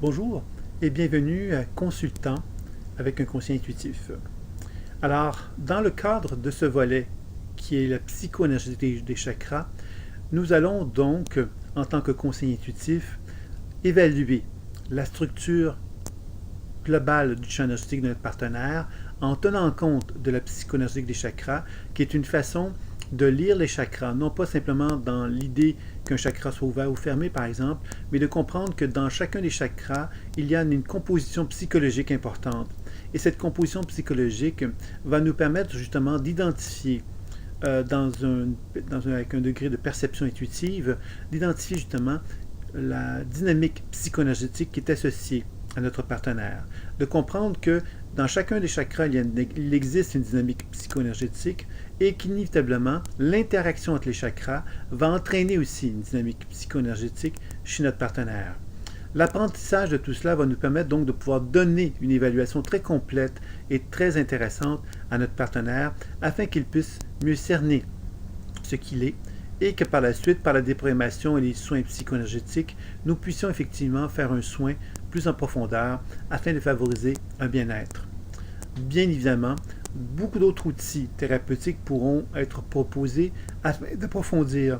Bonjour et bienvenue à Consultant avec un conseiller intuitif. Alors, dans le cadre de ce volet qui est la psychoénergie des chakras, nous allons donc, en tant que conseiller intuitif, évaluer la structure globale du champ énergétique de notre partenaire en tenant compte de la psychoénergie des chakras, qui est une façon de lire les chakras, non pas simplement dans l'idée qu'un chakra soit ouvert ou fermé, par exemple, mais de comprendre que dans chacun des chakras, il y a une composition psychologique importante. Et cette composition psychologique va nous permettre justement d'identifier, avec un degré de perception intuitive, d'identifier justement la dynamique psychoénergétique qui est associée à notre partenaire. De comprendre que dans chacun des chakras, il existe une dynamique psychoénergétique et qu'inévitablement, l'interaction entre les chakras va entraîner aussi une dynamique psychoénergétique chez notre partenaire. L'apprentissage de tout cela va nous permettre donc de pouvoir donner une évaluation très complète et très intéressante à notre partenaire afin qu'il puisse mieux cerner ce qu'il est et que par la suite, par la déprogrammation et les soins psychoénergétiques, nous puissions effectivement faire un soin plus en profondeur afin de favoriser un bien-être. Bien évidemment, beaucoup d'autres outils thérapeutiques pourront être proposés afin d'approfondir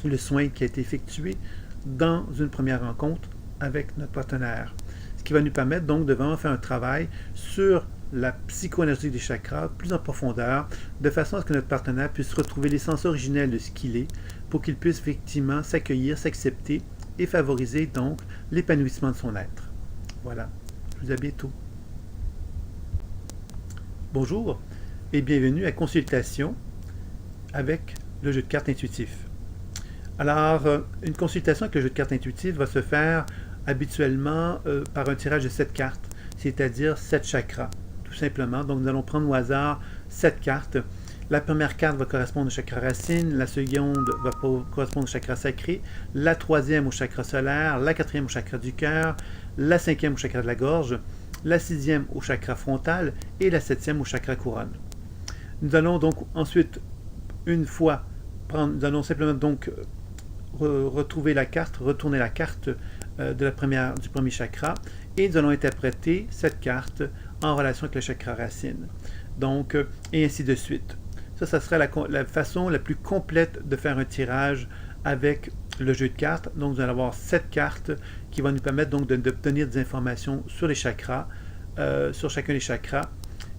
le soin qui a été effectué dans une première rencontre avec notre partenaire. Ce qui va nous permettre donc de vraiment faire un travail sur la psychoénergie des chakras plus en profondeur, de façon à ce que notre partenaire puisse retrouver l'essence originelle de ce qu'il est, pour qu'il puisse effectivement s'accueillir, s'accepter et favoriser donc l'épanouissement de son être. Voilà, je vous dis à bientôt. Bonjour et bienvenue à Consultation avec le jeu de cartes intuitif. Alors, une consultation avec le jeu de cartes intuitif va se faire habituellement par un tirage de 7 cartes, c'est-à-dire 7 chakras, tout simplement. Donc, nous allons prendre au hasard 7 cartes. La première carte va correspondre au chakra racine, la seconde va correspondre au chakra sacré, la troisième au chakra solaire, la quatrième au chakra du cœur, la cinquième au chakra de la gorge, la sixième au chakra frontal et la septième au chakra couronne. Nous allons donc ensuite, nous allons simplement donc retrouver la carte, retourner la carte du premier chakra et nous allons interpréter cette carte en relation avec le chakra racine. Donc, et ainsi de suite. Ça serait la façon la plus complète de faire un tirage avec le jeu de cartes. Donc, nous allons avoir 7 cartes qui vont nous permettre donc d'obtenir des informations sur les chakras, sur chacun des chakras,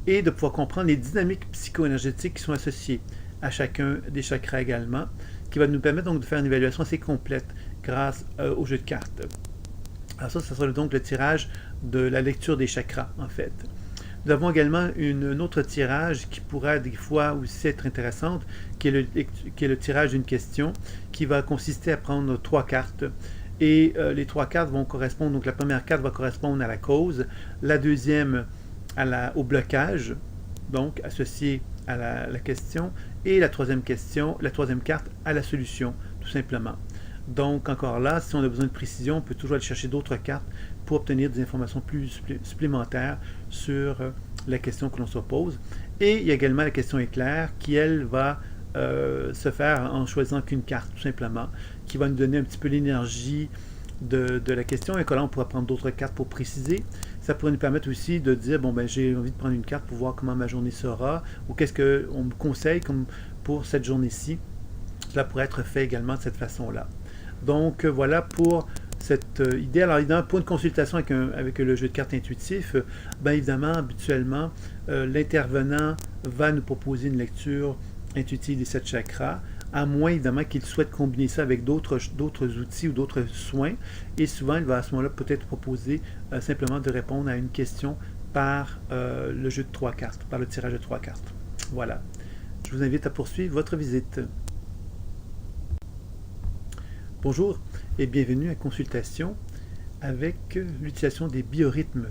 et de pouvoir comprendre les dynamiques psychoénergétiques qui sont associées à chacun des chakras également, qui va nous permettre donc de faire une évaluation assez complète grâce au jeu de cartes. Alors ça sera donc le tirage de la lecture des chakras, en fait. Nous avons également un autre tirage qui pourra des fois aussi être intéressante, qui est le tirage d'une question, qui va consister à prendre 3 cartes. Et les 3 cartes vont correspondre, donc la première carte va correspondre à la cause, la deuxième au blocage, donc associé à la question, et la troisième carte à la solution, tout simplement. Donc encore là, si on a besoin de précision, on peut toujours aller chercher d'autres cartes pour obtenir des informations plus supplémentaires sur la question que l'on se pose. Et il y a également la question éclair qui, elle, va se faire en choisissant qu'une carte, tout simplement, qui va nous donner un petit peu l'énergie de la question. Et que là, on pourra prendre d'autres cartes pour préciser. Ça pourrait nous permettre aussi de dire, bon, ben, j'ai envie de prendre une carte pour voir comment ma journée sera, ou qu'est-ce qu'on me conseille comme pour cette journée-ci. Cela pourrait être fait également de cette façon-là. Donc, voilà pour cette idée. Alors, évidemment, pour une consultation avec le jeu de cartes intuitif, bien évidemment, habituellement, l'intervenant va nous proposer une lecture intuitive des 7 chakras, à moins évidemment qu'il souhaite combiner ça avec d'autres outils ou d'autres soins. Et souvent, il va à ce moment-là peut-être proposer simplement de répondre à une question par le jeu de 3 cartes, par le tirage de 3 cartes. Voilà. Je vous invite à poursuivre votre visite. Bonjour et bienvenue à Consultation avec l'utilisation des biorhythmes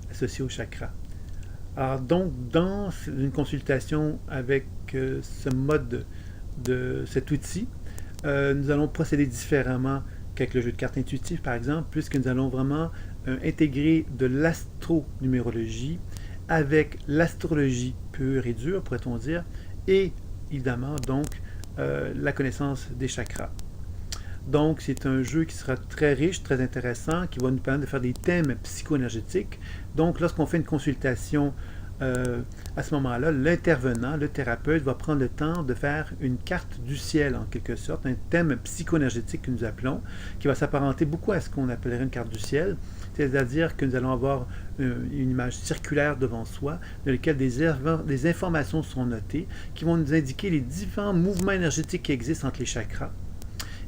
associés au chakra. Alors donc, dans une consultation avec ce mode de cet outil, nous allons procéder différemment qu'avec le jeu de cartes intuitif, par exemple, puisque nous allons vraiment intégrer de l'astronumérologie avec l'astrologie pure et dure, pourrait-on dire, et évidemment donc la connaissance des chakras. Donc, c'est un jeu qui sera très riche, très intéressant, qui va nous permettre de faire des thèmes psycho-énergétiques. Donc, lorsqu'on fait une consultation, à ce moment-là, l'intervenant, le thérapeute, va prendre le temps de faire une carte du ciel, en quelque sorte, un thème psycho-énergétique que nous appelons, qui va s'apparenter beaucoup à ce qu'on appellerait une carte du ciel, c'est-à-dire que nous allons avoir une image circulaire devant soi, dans laquelle des informations sont notées, qui vont nous indiquer les différents mouvements énergétiques qui existent entre les chakras,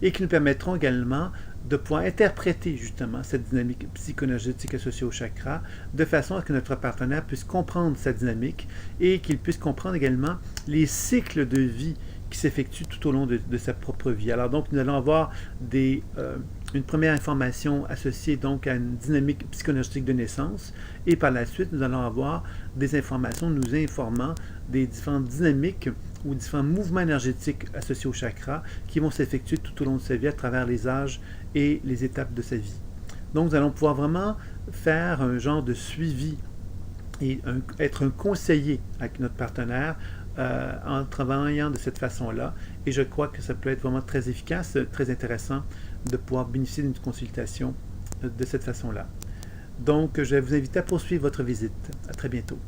et qui nous permettront également de pouvoir interpréter justement cette dynamique psychoénergétique associée au chakra, de façon à ce que notre partenaire puisse comprendre sa dynamique et qu'il puisse comprendre également les cycles de vie qui s'effectuent tout au long de sa propre vie. Alors donc, nous allons avoir une première information associée donc à une dynamique psychoénergétique de naissance, et par la suite, nous allons avoir des informations nous informant des différentes dynamiques ou différents mouvements énergétiques associés au chakra qui vont s'effectuer tout au long de sa vie à travers les âges et les étapes de sa vie. Donc, nous allons pouvoir vraiment faire un genre de suivi et être un conseiller avec notre partenaire en travaillant de cette façon-là. Et je crois que ça peut être vraiment très efficace, très intéressant de pouvoir bénéficier d'une consultation de cette façon-là. Donc, je vais vous inviter à poursuivre votre visite. À très bientôt.